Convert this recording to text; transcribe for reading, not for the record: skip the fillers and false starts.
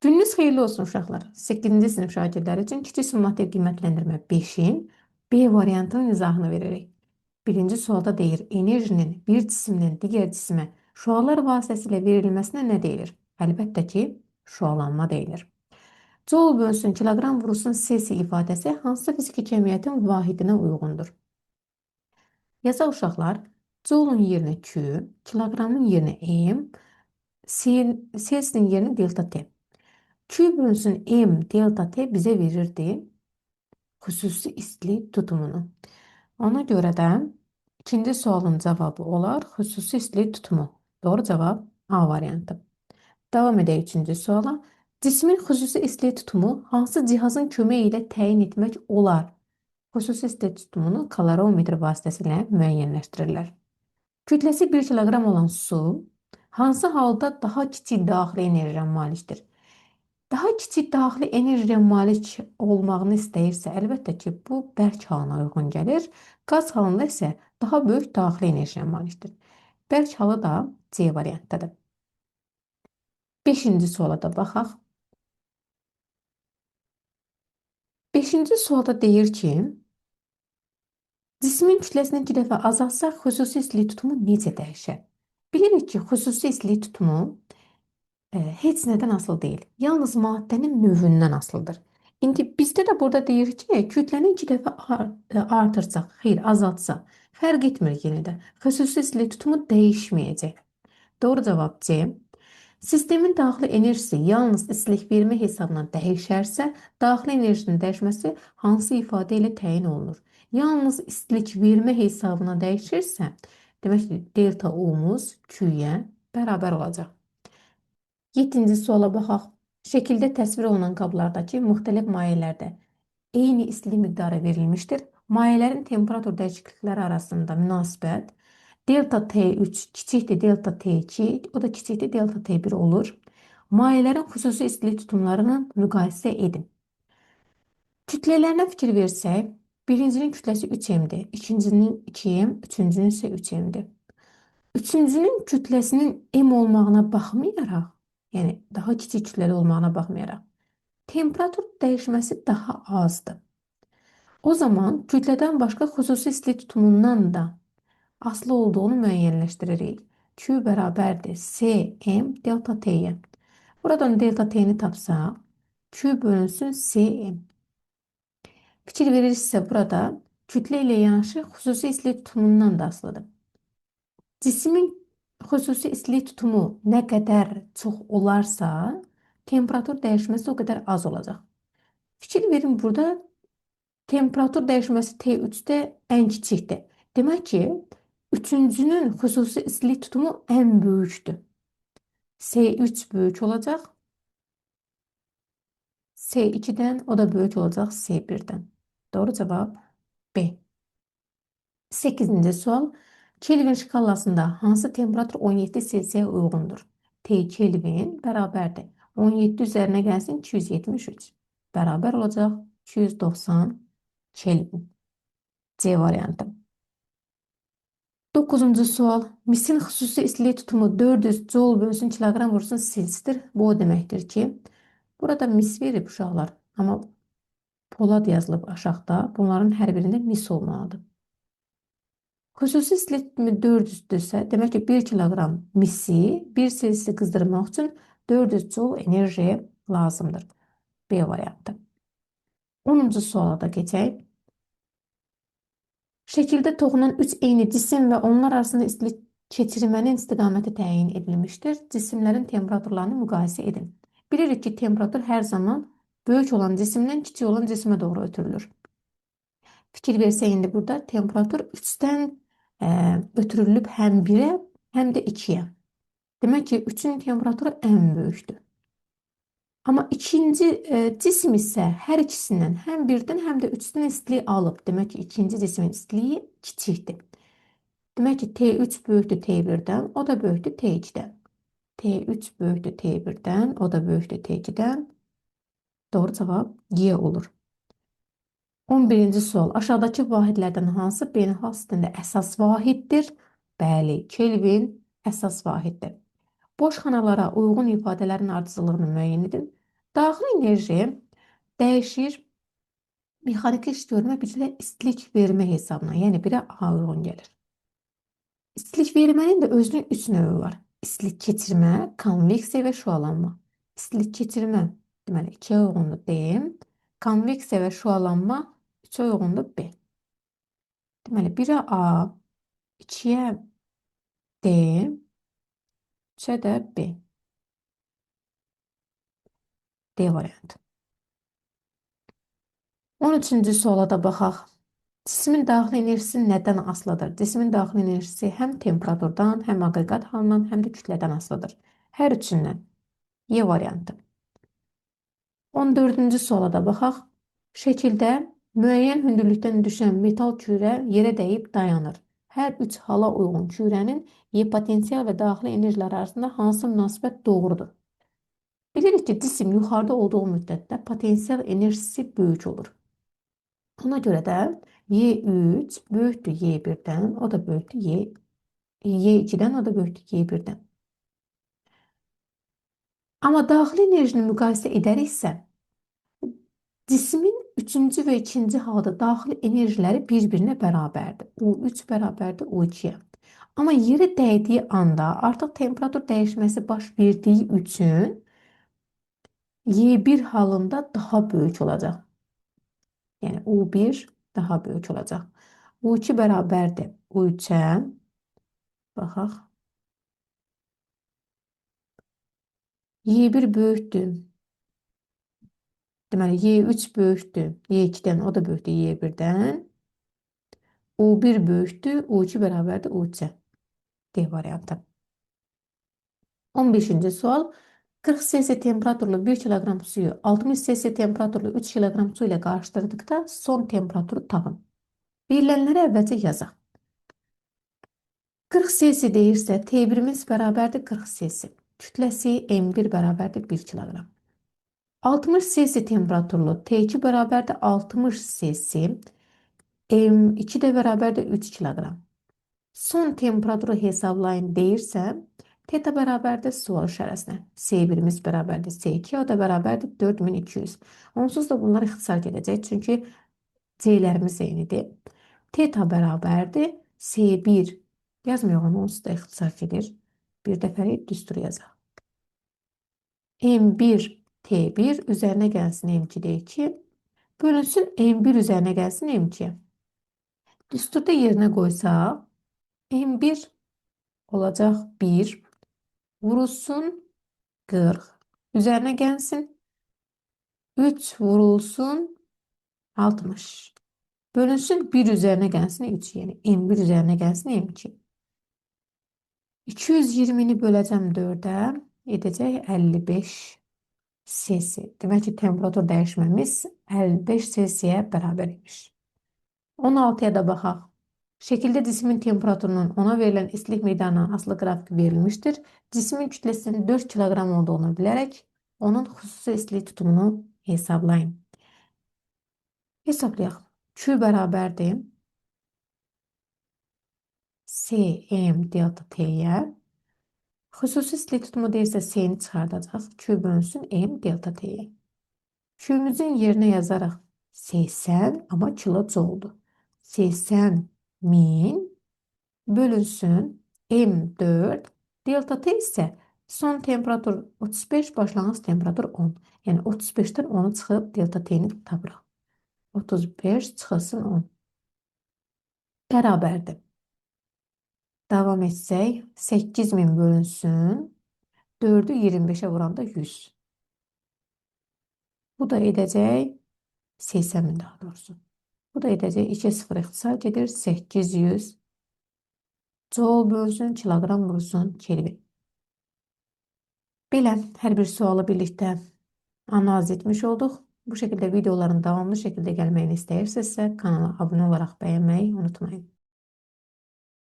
Gününüz xeyirli olsun uşaqlar. 8-ci sinif şagirdləri üçün kiçik summativ qiymətləndirmə 5-in B variantının izahını veririk. Birinci sualda deyir, enerjinin bir cisimdən digər cisimə şüalar vasitəsilə verilməsinə nə deyilir? Əlbəttə ki, şüalanma deyilir. Joule bölünsün kiloqram vurulsun Celsii ifadəsi hansı fiziki cəmiyyətin vahidinə uyğundur? Yazaq uşaqlar, Joule'un yerinə Q, kiloqramın yerinə M, Celsinin yerinə delta T. Q bölünsün M delta T bizə verirdi xüsusi istilik tutumunu. Ona görə də ikinci sualın cavabı olar xüsusi istilik tutumu. Doğru cavab A variantı. Davam edək üçüncü suala. Cismin xüsusi istilik tutumu hansı cihazın köməyi ilə təyin etmək olar? Xüsusi istilik tutumunu kalorimetr vasitəsilə müəyyənləşdirirlər. Kütləsi 1 kiloqram olan su hansı halda daha kiçik daxili enerjiyə malikdir? Daha kiçik daxili enerjiyə malik olmağını istəyirsə, əlbəttə ki, bu bərk halına uyğun gəlir. Qaz halında isə daha böyük daxili enerjiyə malikdir. Bərk halı da C variantdadır. 5-ci suala da baxaq. 5-ci sualda deyir ki, cismin kütləsini 2 dəfə azaltsaq, xüsusi istilik tutumu necə dəyişər? Bilirik ki, xüsusi istilik tutumu heç nədən asılı deyil. Yalnız maddənin növündən asılıdır. İndi bizdə də burada deyir ki, kütləni 2 dəfə artırsaq, xeyr, azaltsaq, fərq etmir yenə də. Xüsusi istilik tutumu dəyişməyəcək. Doğru cavab C. Sistemin daxili enerjisi yalnız istilik vermə hesabına dəyişərsə, daxili enerjinin dəyişməsi hansı ifadə ilə təyin olunur? Yalnız istilik vermə hesabına dəyişirsə, demək ki, delta O'muz Q'yə bərabər olacaq. 7-ci suala baxaq. Şəkildə təsvir olunan qablardakı müxtəlif mayelərdə eyni istilik miqdarı verilmişdir. Mayələrin temperatur dəyişiklikləri arasında münasibət delta T3 kiçikdir delta T2, o da kiçikdir delta T1 olur. Mayələrin xüsusi istilik tutumlarını müqayisə edin. Kütlələrinə fikir versək, birincinin kütləsi 3M-dir, ikincinin 2M, üçüncünün isə 3M-dir. Üçüncünün kütləsinin M olmağına baxmayaraq, yəni daha kiçik kütləli olmağına baxmayaraq, temperatur dəyişməsi daha azdır. O zaman kütlədən başqa xüsusi istilik tutumundan da asılı olduğunu müəyyənləşdiririk. Q bərabərdir Cm delta T'yə. Buradan delta T'ni tapsaq, Q bölünsün Cm. Fikir verirsə burada kütlə ilə yanaşı xüsusi istilik tutumundan da asılıdır. Cismin xüsusi istilik tutumu nə qədər çox olarsa, temperatur dəyişməsi o qədər az olacaq. Fikir verin, burada temperatur dəyişməsi T3-də ən kiçikdir. Demək ki, üçüncünün xüsusi istilik tutumu ən böyükdür. S3 böyük olacaq. S2-dən o da böyük olacaq S1-dən. Doğru cavab B. 8-ci sual. Kelvin şkalasında hansı temperatur 17 Selsiyə uyğundur? T Kelvin bərabərdir. 17 üzərinə gəlsin 273. Bərabər olacaq 290 Kelvin. C variantı. 9-cu sual. Misin xüsusi istilik tutumu 400 Joule bölünsün kiloqram vurulsun Selsidir. Bu o deməkdir ki, burada mis verib uşaqlar, amma polad yazılıb aşağıda. Bunların hər birində mis olmalıdır. Xüsusi istilik tutumu 400-dürsə, demək ki, 1 kiloqram misi 1 Selsi qızdırmaq üçün 400 Joule enerji lazımdır. B variantı. 10-cu suala da keçək. Şəkildə toxunan 3 eyni cisim və onlar arasında istilik keçirmənin istiqaməti təyin edilmişdir. Cisimlərin temperaturlarını müqayisə edin. Bilirik ki, temperatur hər zaman böyük olan cisimdən kiçik olan cisimə doğru ötürülür. Fikir versək, indi burada temperatur 3-dən ötürülüb həm 1-ə, həm də 2-yə. Demək ki, 3-ün temperaturu ən böyükdür. Amma ikinci cisim isə hər ikisindən həm 1-dən, həm də 3-dən istilik alıb. Demək ki, ikinci cismin istiliyi kiçikdir. Demək ki, T3 böyükdür T1-dən, o da böyükdür T2-dən. T3 böyükdür T1-dən, o da böyükdür T2-dən. Doğru cavab Y olur. 11-ci sual. Aşağıdakı vahidlərdən hansı beynəlxalq sistemdə əsas vahiddir? Bəli, Kelvin əsas vahiddir. Boş xanalara uyğun ifadələrin ardıcıllığını müəyyən edin. Daxili enerji dəyişir mexaniki iş görmə, bir də istilik vermə hesabına. Yəni biri A uyğun gəlir. İstilik vermənin də özünün üç növü var. İstilik keçirmə, konveksiya və şüalanma. İstilik keçirmə, deməli 2-yə uyğundur D. Konveksiya və şüalanma 3-ə uyğundur B. Deməli 1-ə A, 2-yə D, 3-ə də B. D variantı. 13-cü suala da baxaq. Cismin daxili enerjisi nədən asılıdır? Cismin daxili enerjisi həm temperaturdan, həm aqreqat halından, həm də kütlədən asılıdır. Hər üçündən. Y variantı. 14-cü suala da baxaq. Şəkildə müəyyən hündürlükdən düşən metal kürə yerə dəyib dayanır. Hər üç hala uyğun kürənin Y potensial və daxili enerjilər arasında hansı münasibət doğrudur? Bilirik ki, cisim yuxarıda olduğu müddətdə potensial enerjisi böyük olur. Ona görə də Y3 böyükdür Y1-dən, o da böyükdür Y2-dən, o da böyükdür Y1-dən. Amma daxili enerjini müqayisə edəriksə, cismin üçüncü və ikinci halda daxili enerjiləri bir-birinə bərabərdir. U3 bərabərdir U2-yə. Amma yerə dəydiyi anda artıq temperatur dəyişməsi baş verdiyi üçün Y1 halında daha böyük olacaq. Yəni U1 daha böyük olacaq. U2 bərabərdir U3-ə. Baxaq. Y1 böyükdür. Deməli, Y3 böyükdür Y2-dən, o da böyükdür Y1-dən. U1 böyükdür, U2 bərabərdir U3-ə. D variantı. 15-ci sual. 40 cc temperaturlu 1 kiloqram suyu 60 cc temperaturlu 3 kiloqram su ilə qarışdırdıqda son temperaturu tapın. Verilənləri əvvəlcə yazaq. 40 cc deyirsə, T1-imiz bərabərdir 40 cc. Kütləsi M1 bərabərdir 1 kiloqram. 60 cc temperaturlu T2 bərabərdir 60 cc. M2 də bərabərdir 3 kiloqram. Son temperaturu hesablayın deyirsə, teta bərabərdir sual işarəsinə. C1-imiz bərabərdir C2, o da bərabərdir 4200. Onsuz da bunlar ixtisar gedəcək, çünki C-lərimiz eynidir. Teta bərabərdir C1. Yazmayaq onu, onsuz da ixtisar gedir. Bir dəfəlik düstur yazaq. M1 T1 üzərinə gəlsin M2 D2. Bölünsün M1 üzərinə gəlsin M2. Düsturda yerinə qoysaq, M1 olacaq 1, vurulsun 40, üzərinə gəlsin 3 vurulsun 60, bölünsün 1 üzərinə gəlsin 3, yəni M1 üzərinə gəlsin M2. 220-ni böləcəm 4-ə, edəcək 55 cc. Demək ki, temperatur dəyişməmiz 55 cc-yə bərabər imiş. 16-ya da baxaq. Şəkildə cismin temperaturunun ona verilən istilik meydanından asılı qrafik verilmişdir. Cismin kütləsinin 4 kiloqram olduğunu bilərək onun xüsusi istilik tutumunu hesablayın. Hesablayaq. Q bərabərdir Cm delta T'yə. Xüsusi istilik tutumu deyirsə C'ni çıxardacaq. Q bölünsün M delta T'yə. Q'müzün yerinə yazaraq 80, amma kilojouldur. 80.000 bölünsün M4 delta T isə son temperatur 35, başlanğıc temperatur 10. Yəni 35-dən 10'u çıxıb delta T'ni tapırıq. 35 çıxılsın 10. Bərabərdir. Davam etsək 8000 bölünsün 4'ü 25'e vuranda 100. Bu da edəcək 80.000 daha doğrusu. Bu da edəcək 2-0 ixtisar gedir 800 joule bölünsün kiloqram vurulsun Kelvin. Belə hər bir sualı birlikdə analiz etmiş olduq. Bu şəkildə videoların davamlı şəkildə gəlməyini istəyirsinizsə kanala abunə olaraq bəyənməyi unutmayın.